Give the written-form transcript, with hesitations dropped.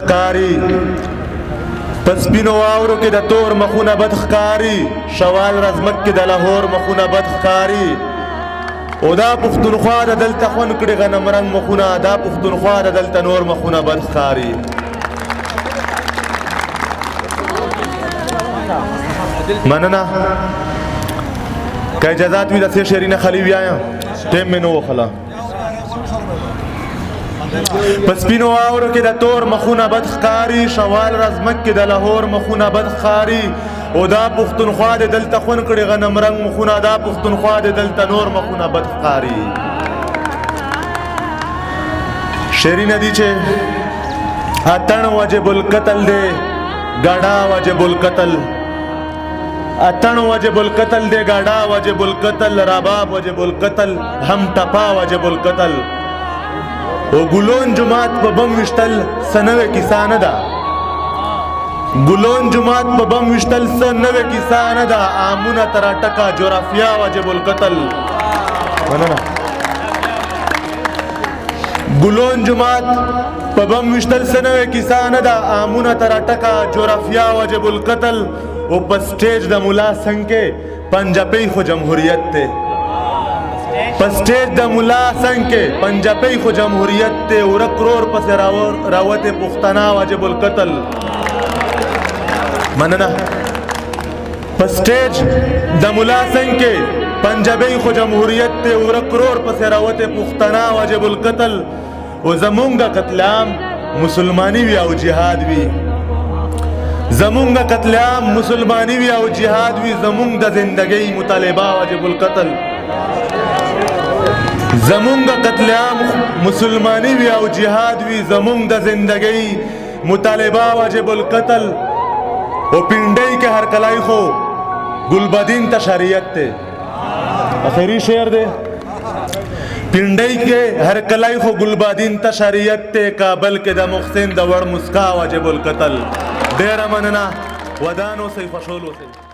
ښکاري په سپینو واورو کې د تور مخونه بد ښکاري شوال رزمک کې د لاهور مخونه بد ښکاري او دا پښتونخوا د دلته خوند کړي غنم رنګ مخونه دا پښتونخوا د دلته نور مخونه بد ښکاري مننه که اجازات وي د څه شعري نښلي ویایم ټیم مې نه وخله په سپینو واورو کې د تور مخونه بد ښکاري شوال رزمک کې د لاهور مخونه بد ښکاري او دا پښتونخوا د دلته خوند کړي غنم رنګ مخونه دا پښتونخوا د دلته نور مخونه بد ښکاري شعري نه دي چې اتڼ واجب القتل دی ګاډا واجب القتل اتن واجب القتل دے گاڑا واجب القتل رباب واجب القتل ہم ٹپا واجب القتل او گلون جماعت پا بم وشتل سنوے کسان دا گلون جماعت پا بم وشتل سنوے کسان دا آمونا ترا ٹکا جغرافیا واجب القتل گلون جماعت پا بم وشتل سنوے کسان دا آمونا ترا ٹکا جغرافیا واجب القتل او په سټیج د ملا څنګه پنجابی خو جمهوریت ته په سټیج د ملا څنګه پنجابی خو جمهوریت ته ورک رور پس راوته پښتنا واجب القتل مننه په سټیج د ملا څنګه پنجابی خو جمهوریت ته ورک رور پس راوته پښتنا واجب القتل او زمونږ قتل عام مسلمانی وی او جهاد وی زمونږ قتل عام مسلمانی وی او جهاد وی زمونږ د زندګۍ مطالبه واجب القتل زمونږ قتل عام مسلمانی وی او جهاد وی زمونږ د زندګۍ مطالبه واجب القتل او پینډۍ کې هر کلای خو ګلبدین ته شریعت ته اخیری شعر دی پینډۍ کې هر کلای خو ګلبدین ته شریعت ته کابل کې د محسن د وړ مسکا واجب القتل ډیره مننه ودان اوسئ خوشحال اوسئ